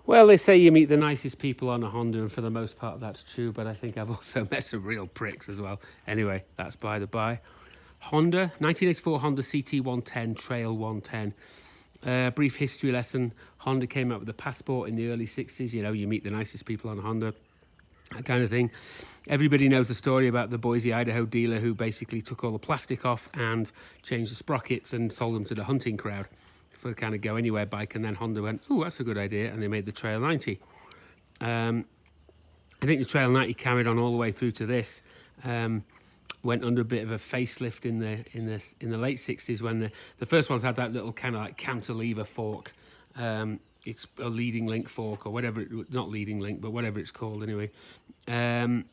Well, they say you meet the nicest people on a Honda, and for the most part that's true, but I think I've also met some real pricks as well. Anyway, that's by the by. Honda, 1984 Honda CT110 Trail 110. Brief history lesson. Honda came out with the Passport in the early 60s. You know, you meet the nicest people on a Honda, that kind of thing. Everybody knows the story about the Boise, Idaho dealer who basically took all the plastic off and changed the sprockets and sold them to the hunting crowd for the kind of go anywhere bike. And then Honda went, oh, that's a good idea, and they made the Trail 90. I think the Trail 90 carried on all the way through to this. Went under a bit of a facelift in the late 60s when the first ones had that little kind of like cantilever fork. It's a leading link fork or whatever, not leading link, but whatever it's called anyway. And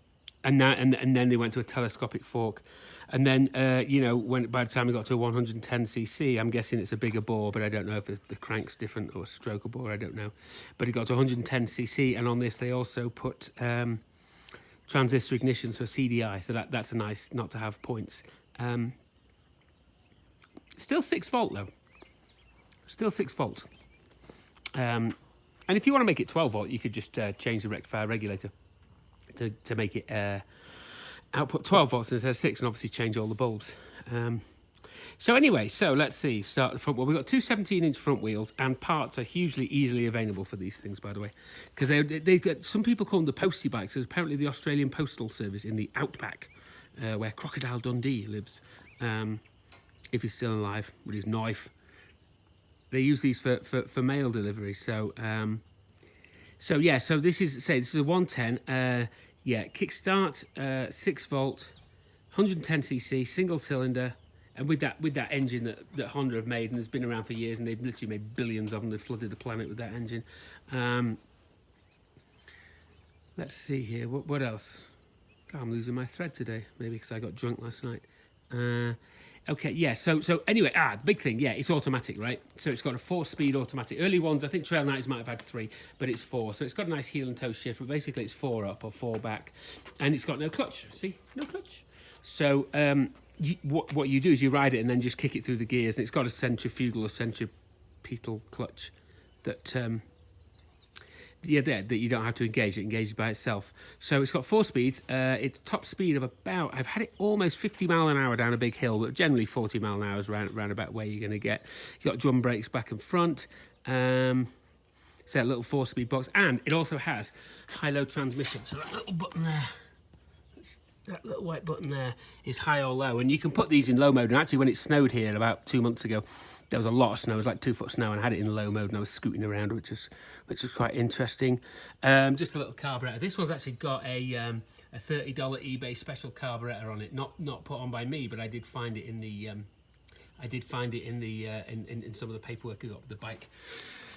then they went to a telescopic fork. And then, you know, by the time we got to 110cc, I'm guessing it's a bigger bore, but I don't know if the crank's different or stroker bore, I don't know. But it got to 110cc, and on this they also put transistor ignition, so CDI, so that's a nice not to have points. Still 6 volt though. Still 6 volt. And if you want to make it 12 volt, you could just change the rectifier regulator to make it output 12 volts instead of 6, and obviously change all the bulbs. So anyway, so let's see. Start the front. Well, we've got two 17-inch front wheels, and parts are hugely easily available for these things, by the way, because they get, some people call them the postie bikes. There's apparently the Australian Postal Service in the outback, where Crocodile Dundee lives, if he's still alive with his knife. They use these for mail delivery. So yeah. So this is a 110. Yeah, kickstart, 6 volt, 110cc, single cylinder, and with that engine that Honda have made and has been around for years, and they've literally made billions of them. They've flooded the planet with that engine. Let's see here. What else? God, I'm losing my thread today. Maybe because I got drunk last night. Okay, yeah, so anyway, the big thing, yeah, it's automatic, right? So it's got a 4-speed automatic. Early ones, I think Trail 90s might have had 3, but it's 4. So it's got a nice heel and toe shift, but basically it's 4 up or 4 back. And it's got no clutch, see? No clutch. So what you do is you ride it and then just kick it through the gears, and it's got a centrifugal or centripetal clutch that... that you don't have to engage. It engages by itself. So it's got 4 speeds. It's top speed of about, I've had it almost 50 mile an hour down a big hill, but generally 40 mile an hour is round about where you're going to get. You've got drum brakes back and front. So a little 4-speed box, and it also has high-low transmission. So that little button there, that little white button there is high or low, and you can put these in low mode. And actually, when it snowed here about 2 months ago, there was a lot of snow. It was like 2 foot snow, and I had it in low mode, and I was scooting around, which was quite interesting. Just a little carburetor. This one's actually got a $30 eBay special carburetor on it, not put on by me, but I did find it in the in some of the paperwork I got with the bike.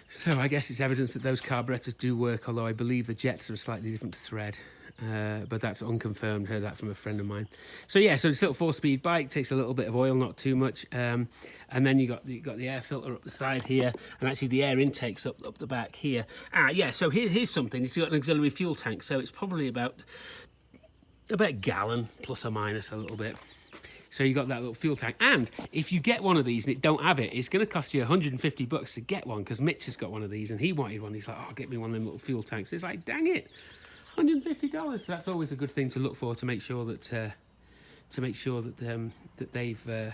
So I guess it's evidence that those carburetors do work, although I believe the jets are a slightly different thread. But that's unconfirmed. Heard that from a friend of mine. So yeah, so it's a little 4-speed bike, takes a little bit of oil, not too much, and then you got the air filter up the side here, and actually the air intake's up the back here. Yeah. So here's something. It's got an auxiliary fuel tank, so it's probably about a gallon plus or minus a little bit. So you got that little fuel tank, and if you get one of these and it don't have it, it's going to cost you $150 to get one, because Mitch has got one of these and he wanted one. He's like, oh, get me one of them little fuel tanks. It's like, dang it. $150. So that's always a good thing to look for, to make sure that that they've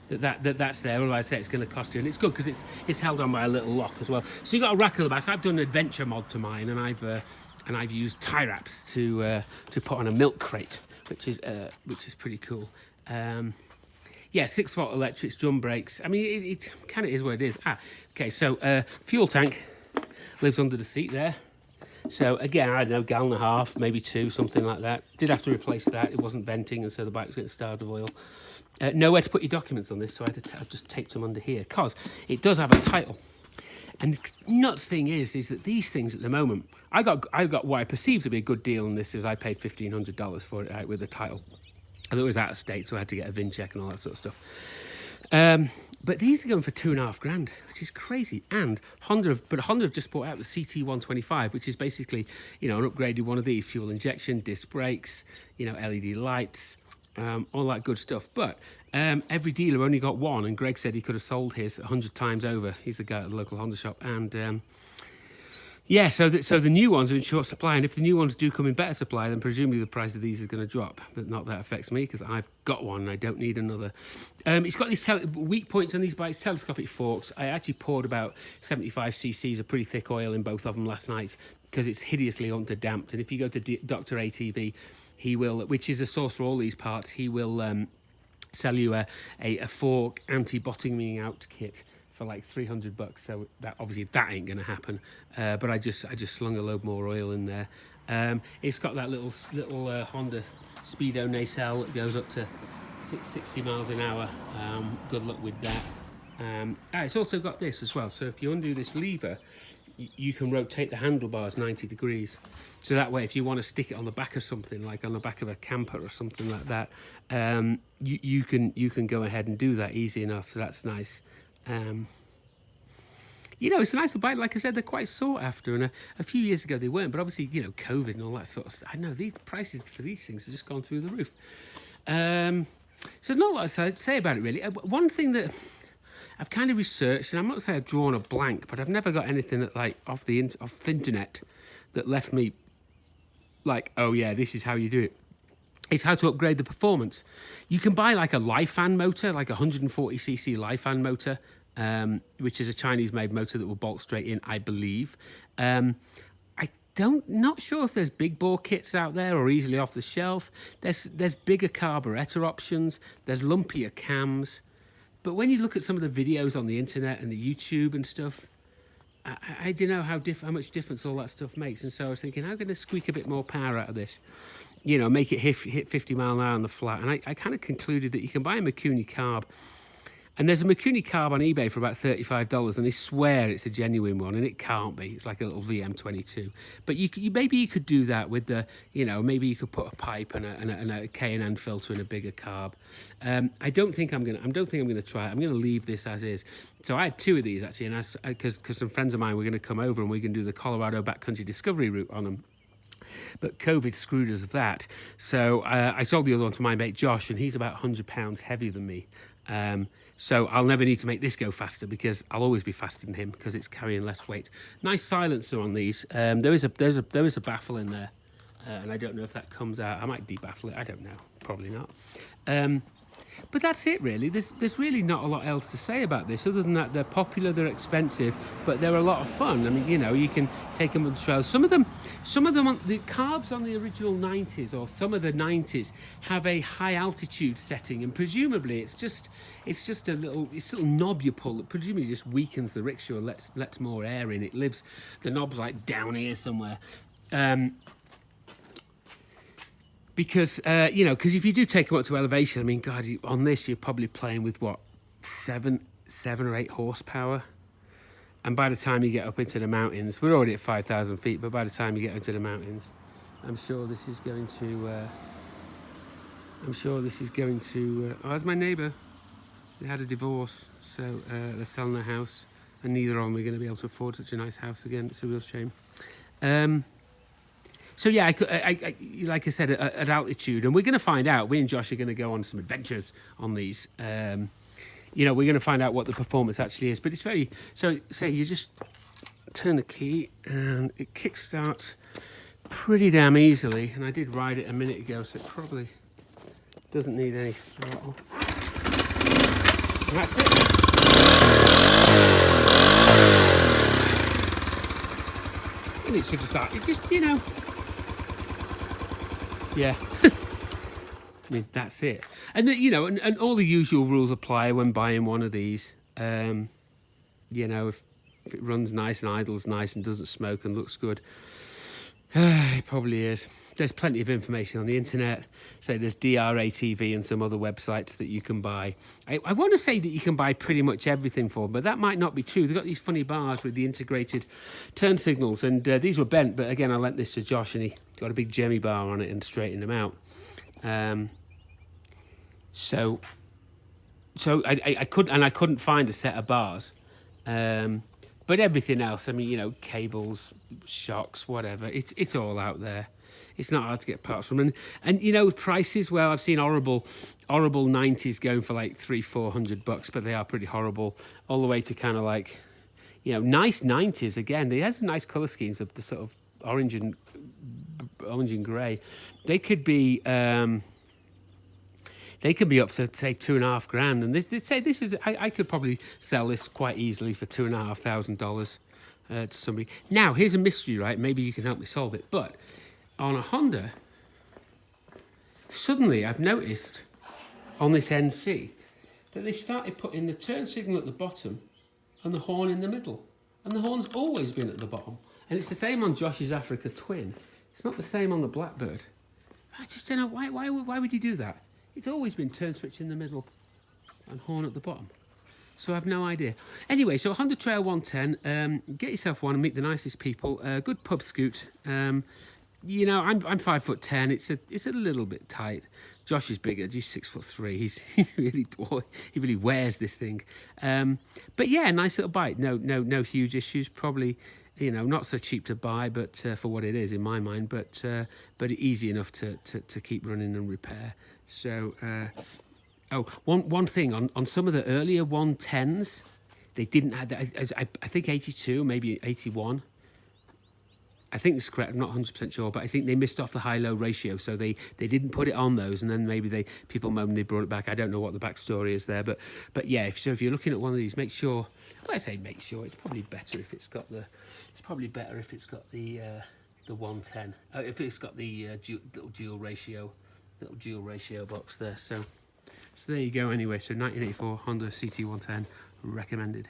that's there. Otherwise, it's going to cost you, and it's good because it's held on by a little lock as well. So you got a rack on the back. I've done an adventure mod to mine, and I've used tie wraps to put on a milk crate, which is pretty cool. Yeah, 6 volt electrics, drum brakes. I mean, it kind of is what it is. Okay. So fuel tank lives under the seat there. So again, I don't know, gallon and a half, maybe 2, something like that. Did have to replace that. It wasn't venting, and so the bike was getting starved of oil. Nowhere to put your documents on this, so I've just taped them under here, because it does have a title. And the nuts thing is that these things at the moment, I got what I perceived to be a good deal on this, is I paid $1,500 for it out with the title. Although it was out of state, so I had to get a VIN check and all that sort of stuff. But these are going for $2,500, which is crazy. And Honda have just brought out the CT120 I, which is basically, an upgraded one of these, fuel injection, disc brakes, LED lights, all that good stuff. But every dealer only got one, and Greg said he could have sold his 100 times over. He's the guy at the local Honda shop, and Yeah, so the new ones are in short supply, and if the new ones do come in better supply, then presumably the price of these is going to drop. But not that affects me because I've got one and I don't need another. It's got these weak points on these bikes, telescopic forks. I actually poured about 75 cc's of pretty thick oil in both of them last night because it's hideously underdamped. And if you go to Dr. ATV, he will, which is a source for all these parts, he will sell you a fork anti-bottoming out kit for like $300, so that obviously that ain't gonna happen. But I just slung a load more oil in there. It's got that little Honda Speedo nacelle that goes up to 660 miles an hour. Good luck with that. It's also got this as well. So if you undo this lever, you can rotate the handlebars 90 degrees. So that way, if you want to stick it on the back of something, like on the back of a camper or something like that, you can go ahead and do that easy enough. So that's nice. You know, it's a nice bike. Like I said, they're quite sought after, and a few years ago they weren't. But obviously, you know, COVID and all that sort of stuff. I know these prices for these things have just gone through the roof. So not a lot to say about it really. One thing that I've kind of researched, and I'm not saying I've drawn a blank, but I've never got anything that like off the internet that left me like, oh yeah, this is how you do it. It's how to upgrade the performance. You can buy like a Lifan motor, like a 140cc Lifan motor, which is a Chinese-made motor that will bolt straight in, I believe. Not sure if there's big bore kits out there or easily off the shelf. There's bigger carburetor options. There's lumpier cams. But when you look at some of the videos on the internet and the YouTube and stuff, I don't know how much difference all that stuff makes. And so I was thinking, how can I squeak a bit more power out of this? You know, make it hit 50 mile an hour on the flat. And I kind of concluded that you can buy a Mikuni carb. And there's a Mikuni carb on eBay for about $35, and they swear it's a genuine one, and it can't be. It's like a little VM22. But maybe you could do that with the, you know, maybe you could put a pipe and a K&N filter in a bigger carb. I don't think I'm gonna try it. I'm gonna leave this as is. So I had two of these actually, and because some friends of mine were gonna come over and we're gonna do the Colorado backcountry discovery route on them. But COVID screwed us of that. So I sold the other one to my mate Josh, and he's about 100 pounds heavier than me. So I'll never need to make this go faster because I'll always be faster than him because it's carrying less weight. Nice silencer on these. There is a baffle in there, and I don't know if that comes out. I might debaffle it. I don't know. Probably not. But that's it really. There's really not a lot else to say about this other than that they're popular, they're expensive, but they're a lot of fun. I mean, you know, you can take them on the trails. Some of them the carbs on the original 90s or some of the 90s have a high altitude setting, and presumably it's just a little knob you pull that presumably just weakens the rickshaw, lets more air in. The knob's like down here somewhere. Because, you know, because if you do take them up to elevation, I mean, God, on this, you're probably playing with, what, 7 or 8 horsepower? And by the time you get up into the mountains, we're already at 5,000 feet, but by the time you get into the mountains, I'm sure this is going to, oh, that's my neighbour. They had a divorce, so they're selling their house, and neither of them are going to be able to afford such a nice house again. It's a real shame. So yeah, I like I said, at altitude, and we're going to find out. We and Josh are going to go on some adventures on these. You know, we're going to find out what the performance actually is. But it's very so. Say you just turn the key and it kickstarts pretty damn easily. And I did ride it a minute ago, so it probably doesn't need any throttle. And that's it. And it should start. It just, you know. Yeah, I mean, that's it. And, you know, and all the usual rules apply when buying one of these. You know, if it runs nice and idles nice and doesn't smoke and looks good, it probably is. There's plenty of information on the internet. So there's DRATV and some other websites that you can buy. I want to say that you can buy pretty much everything for them, but that might not be true. They've got these funny bars with the integrated turn signals, and these were bent, but again, I lent this to Josh, and he got a big Jemmy bar on it and straightened them out. So I couldn't find a set of bars. But everything else, I mean, you know, cables, shocks, whatever, it's all out there. It's not hard to get parts from. And you know, prices, well, I've seen horrible 90s going for like $300-400, but they are pretty horrible, all the way to kind of like, You know, nice 90s again. They have some nice color schemes of the sort of orange and grey. They could be up to say $2,500, and they'd say this is. I could probably sell this quite easily for $2,500 to somebody. Now here's a mystery, right? Maybe you can help me solve it. But on a Honda, suddenly I've noticed on this NC that they started putting the turn signal at the bottom and the horn in the middle, and the horn's always been at the bottom. And it's the same on Josh's Africa Twin. It's not the same on the Blackbird. I just don't know why would you do that? It's always been turn switch in the middle and horn at the bottom. So I have no idea. Anyway, so Honda Trail 110. Get yourself one and meet the nicest people. Good pub scoot. You know, I'm 5'10". It's a little bit tight. Josh is bigger. He's 6'3". He's he really wears this thing. But yeah, nice little bike. No huge issues. Probably, you know, not so cheap to buy, but for what it is in my mind. But easy enough to keep running and repair. So. Oh, one thing on some of the earlier 110s, they didn't have that. I think 82, maybe 81. I think this is correct. I'm not 100% sure, but I think they missed off the high-low ratio, so they didn't put it on those, and then maybe people moaned they brought it back. I don't know what the backstory is there, but yeah. If you're looking at one of these, make sure. Well, I say make sure. It's probably better if it's got the. It's probably better if it's got the 110. If it's got the little dual ratio box there. So there you go anyway. So 1984 Honda CT110 recommended.